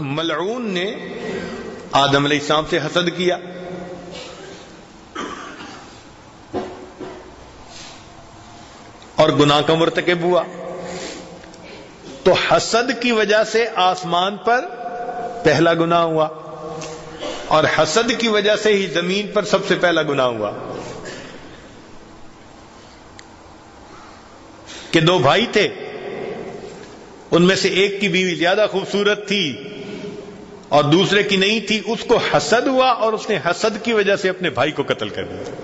ملعون نے آدم علیہ السلام سے حسد کیا، اور گناہ کا مرتکب ہوا، تو حسد کی وجہ سے آسمان پر پہلا گناہ ہوا، اور حسد کی وجہ سے ہی زمین پر سب سے پہلا گناہ ہوا کہ دو بھائی تھے، ان میں سے ایک کی بیوی زیادہ خوبصورت تھی اور دوسرے کی نہیں تھی، اس کو حسد ہوا اور اس نے حسد کی وجہ سے اپنے بھائی کو قتل کر دیا۔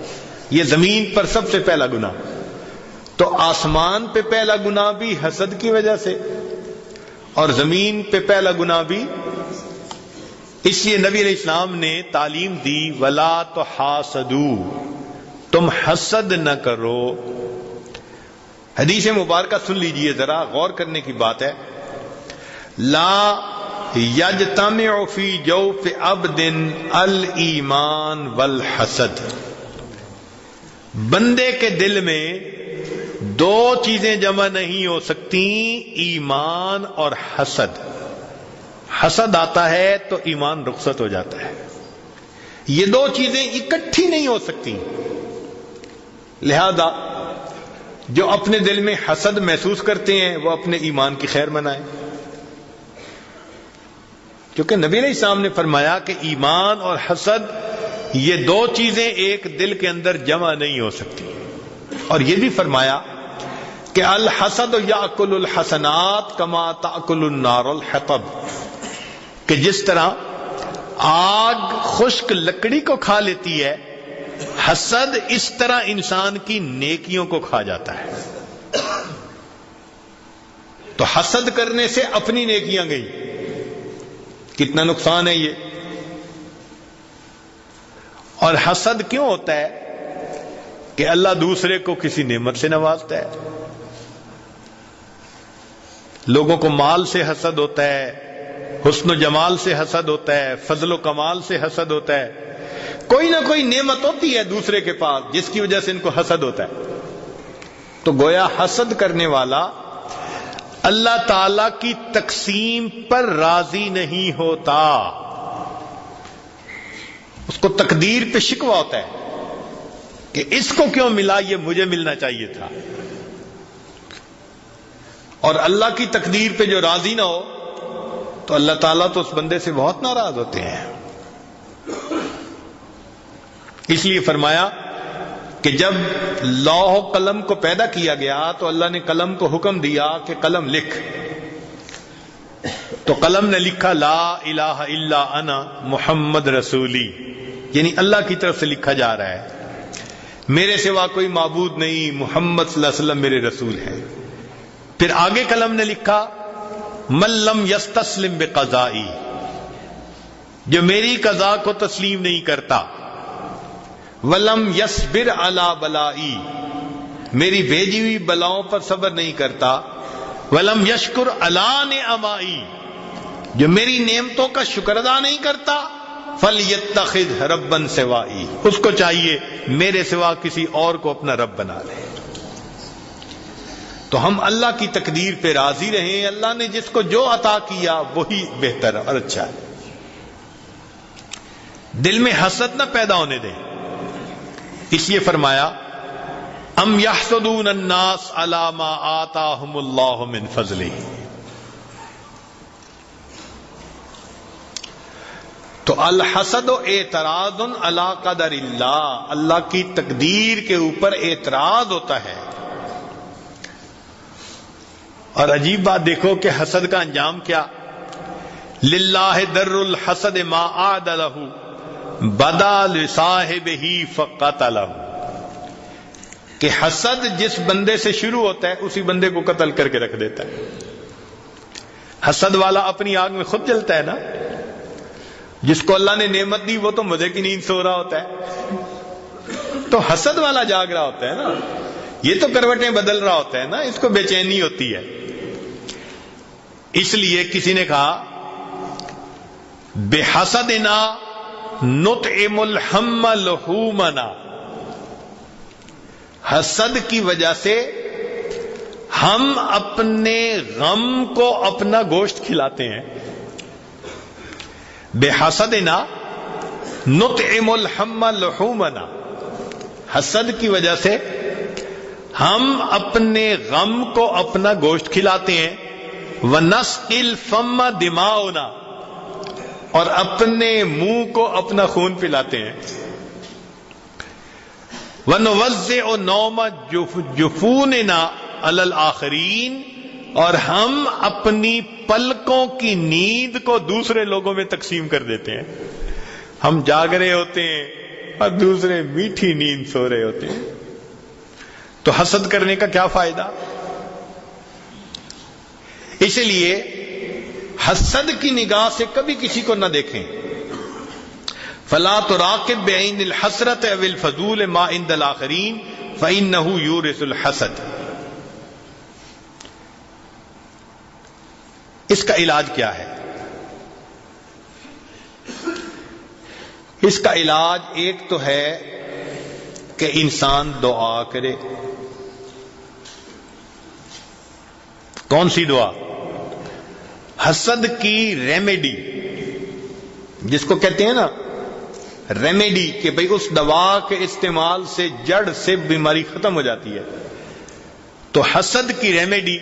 یہ زمین پر سب سے پہلا گناہ۔ تو آسمان پہ پہلا گناہ بھی حسد کی وجہ سے، اور زمین پہ پہلا گناہ بھی۔ اس لیے نبی علیہ السلام نے تعلیم دی وَلَا تُحَاسَدُوا، تم حسد نہ کرو۔ حدیث مبارکہ سن لیجئے ذرا، غور کرنے کی بات ہے۔ لا یجتمع فی جوف عبد الایمان والحسد، بندے کے دل میں دو چیزیں جمع نہیں ہو سکتی، ایمان اور حسد۔ حسد آتا ہے تو ایمان رخصت ہو جاتا ہے، یہ دو چیزیں اکٹھی نہیں ہو سکتی۔ لہذا جو اپنے دل میں حسد محسوس کرتے ہیں وہ اپنے ایمان کی خیر منائیں، کیونکہ نبی علیہ السلام نے فرمایا کہ ایمان اور حسد یہ دو چیزیں ایک دل کے اندر جمع نہیں ہو سکتی۔ اور یہ بھی فرمایا کہ الحسد یاکل الحسنات کما تاکل النار الحطب، کہ جس طرح آگ خشک لکڑی کو کھا لیتی ہے، حسد اس طرح انسان کی نیکیوں کو کھا جاتا ہے۔ تو حسد کرنے سے اپنی نیکیاں گئی، کتنا نقصان ہے یہ۔ اور حسد کیوں ہوتا ہے کہ اللہ دوسرے کو کسی نعمت سے نوازتا ہے۔ لوگوں کو مال سے حسد ہوتا ہے، حسن و جمال سے حسد ہوتا ہے، فضل و کمال سے حسد ہوتا ہے، کوئی نہ کوئی نعمت ہوتی ہے دوسرے کے پاس جس کی وجہ سے ان کو حسد ہوتا ہے۔ تو گویا حسد کرنے والا اللہ تعالی کی تقسیم پر راضی نہیں ہوتا، اس کو تقدیر پہ شکوہ ہوتا ہے کہ اس کو کیوں ملا، یہ مجھے ملنا چاہیے تھا۔ اور اللہ کی تقدیر پہ جو راضی نہ ہو تو اللہ تعالیٰ تو اس بندے سے بہت ناراض ہوتے ہیں۔ اس لیے فرمایا کہ جب لوح و قلم کو پیدا کیا گیا تو اللہ نے قلم کو حکم دیا کہ قلم لکھ، تو قلم نے لکھا لا الہ الا انا محمد رسولی، یعنی اللہ کی طرف سے لکھا جا رہا ہے میرے سوا کوئی معبود نہیں، محمد صلی اللہ علیہ وسلم میرے رسول ہیں۔ پھر آگے قلم نے لکھا من لم یستسلم بقضائی، جو میری قضا کو تسلیم نہیں کرتا، ولم یصبر علی بلائی، میری بھیجی ہوئی بلاؤں پر صبر نہیں کرتا، ولم یشکر علی نعمائی، جو میری نعمتوں کا شکر ادا نہیں کرتا، فلیتخذ ربا سوائی، اس کو چاہیے میرے سوا کسی اور کو اپنا رب بنا لے۔ تو ہم اللہ کی تقدیر پہ راضی رہیں، اللہ نے جس کو جو عطا کیا وہی بہتر اور اچھا ہے۔ دل میں حسد نہ پیدا ہونے دیں، اس لیے فرمایا ام یحسدون الناس علی ما آتاہم اللہ من فضلہ۔ تو الحسد اعتراض علی قدر اللہ، اللہ کی تقدیر کے اوپر اعتراض ہوتا ہے۔ اور عجیب بات دیکھو کہ حسد کا انجام کیا، للہ در الحسد ما عاد لہ بدا لصاحبہ فقتلہ، کہ حسد جس بندے سے شروع ہوتا ہے اسی بندے کو قتل کر کے رکھ دیتا ہے۔ حسد والا اپنی آگ میں خود جلتا ہے نا، جس کو اللہ نے نعمت دی وہ تو مزے کی نیند سو رہا ہوتا ہے، تو حسد والا جاگ رہا ہوتا ہے نا، یہ تو کروٹیں بدل رہا ہوتا ہے نا، اس کو بے چینی ہوتی ہے۔ اس لیے کسی نے کہا بحسدنا نطعم الحم لحومنا، حسد کی وجہ سے ہم اپنے غم کو اپنا گوشت کھلاتے ہیں۔ بحسدنا نطعم الحم لحومنا، حسد کی وجہ سے ہم اپنے غم کو اپنا گوشت کھلاتے ہیں، وَنَسْقِي الْفَمَّ دِمَاؤُنَا، اور اپنے منہ کو اپنا خون پلاتے ہیں، وَنُوَزِّعُ نَوْمَ جُفُونِنَا عَلَى الْآخَرِينَ، اور ہم اپنی پلکوں کی نیند کو دوسرے لوگوں میں تقسیم کر دیتے ہیں۔ ہم جاگ رہے ہوتے ہیں اور دوسرے میٹھی نیند سو رہے ہوتے ہیں۔ تو حسد کرنے کا کیا فائدہ؟ اس لیے حسد کی نگاہ سے کبھی کسی کو نہ دیکھیں۔ فَلَا تُرَاقِبْ بِعَيْنِ الْحَسْرَةِ أَوِ الْفَضُولِ مَا عِنْدَ الْآخَرِينَ فَإِنَّهُ يُورِثُ الْحَسَدَ۔ اس کا علاج کیا ہے؟ اس کا علاج ایک تو ہے کہ انسان دعا کرے۔ کون سی دعا؟ حسد کی ریمیڈی، جس کو کہتے ہیں نا ریمیڈی، کہ بھئی اس دوا کے استعمال سے جڑ سے بیماری ختم ہو جاتی ہے۔ تو حسد کی ریمیڈی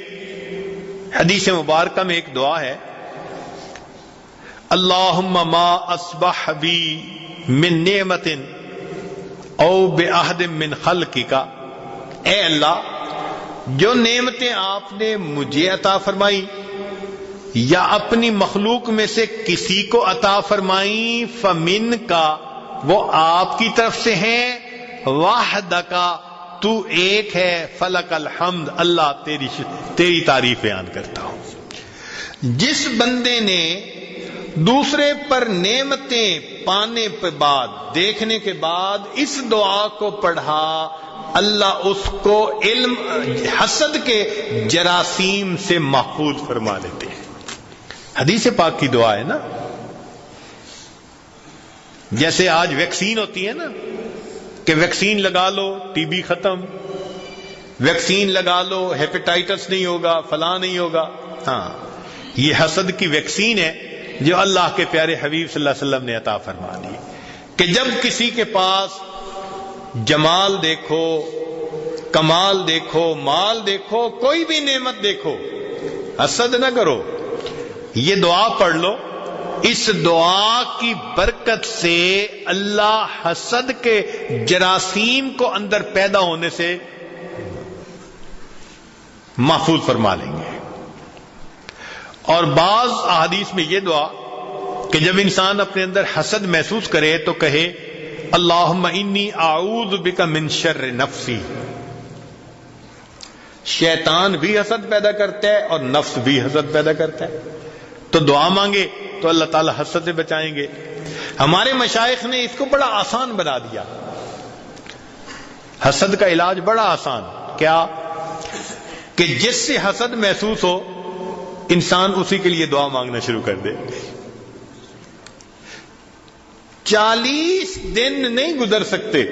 حدیث مبارکہ میں ایک دعا ہے، اللہم ما اصبح بی من نعمت او بعہد من خلقک، اے اللہ جو نعمتیں آپ نے مجھے عطا فرمائی یا اپنی مخلوق میں سے کسی کو عطا فرمائی، فمن کا، وہ آپ کی طرف سے ہیں، وحدک، تو ایک ہے، فلک الحمد، اللہ تیری تعریف بیان کرتا ہوں۔ جس بندے نے دوسرے پر نعمتیں پانے کے بعد، دیکھنے کے بعد اس دعا کو پڑھا، اللہ اس کو علم حسد کے جراثیم سے محفوظ فرما لیتے ہیں۔ حدیث پاک کی دعا ہے نا، جیسے آج ویکسین ہوتی ہے نا، کہ ویکسین لگا لو ٹی بی ختم، ویکسین لگا لو ہیپیٹائٹس نہیں ہوگا، فلاں نہیں ہوگا۔ ہاں، یہ حسد کی ویکسین ہے جو اللہ کے پیارے حبیب صلی اللہ علیہ وسلم نے عطا فرما دی، کہ جب کسی کے پاس جمال دیکھو، کمال دیکھو، مال دیکھو، کوئی بھی نعمت دیکھو، حسد نہ کرو، یہ دعا پڑھ لو۔ اس دعا کی برکت سے اللہ حسد کے جراثیم کو اندر پیدا ہونے سے محفوظ فرما لیں گے۔ اور بعض احادیث میں یہ دعا کہ جب انسان اپنے اندر حسد محسوس کرے تو کہے اللہم انی اعوذ بک من شر نفسی۔ شیطان بھی حسد پیدا کرتا ہے اور نفس بھی حسد پیدا کرتا ہے، تو دعا مانگے تو اللہ تعالی حسد سے بچائیں گے۔ ہمارے مشائخ نے اس کو بڑا آسان بنا دیا، حسد کا علاج بڑا آسان۔ کیا؟ کہ جس سے حسد محسوس ہو انسان اسی کے لیے دعا مانگنا شروع کر دے۔ 40 دن نہیں گزر سکتے،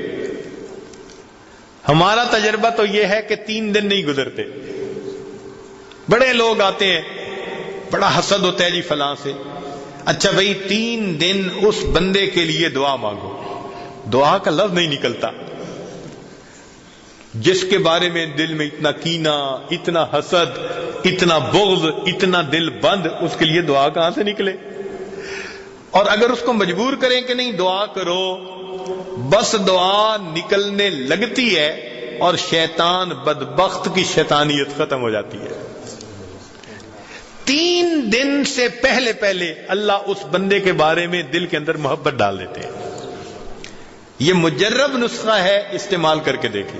ہمارا تجربہ تو یہ ہے کہ 3 دن نہیں گزرتے۔ بڑے لوگ آتے ہیں، بڑا حسد ہوتا ہے جی فلاں سے، اچھا بھئی 3 دن اس بندے کے لیے دعا مانگو، دعا کا لفظ نہیں نکلتا۔ جس کے بارے میں دل میں اتنا کینہ، اتنا حسد، اتنا بغض، اتنا دل بند، اس کے لیے دعا کہاں سے نکلے؟ اور اگر اس کو مجبور کریں کہ نہیں دعا کرو، بس دعا نکلنے لگتی ہے اور شیطان بدبخت کی شیطانیت ختم ہو جاتی ہے۔ 3 دن سے پہلے پہلے اللہ اس بندے کے بارے میں دل کے اندر محبت ڈال دیتے ہیں۔ یہ مجرب نسخہ ہے، استعمال کر کے دیکھیں۔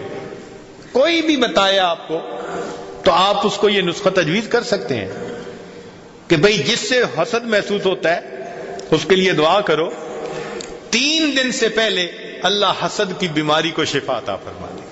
کوئی بھی بتایا آپ کو تو آپ اس کو یہ نسخہ تجویز کر سکتے ہیں کہ بھئی جس سے حسد محسوس ہوتا ہے اس کے لیے دعا کرو، 3 دن سے پہلے اللہ حسد کی بیماری کو شفا عطا فرما دے۔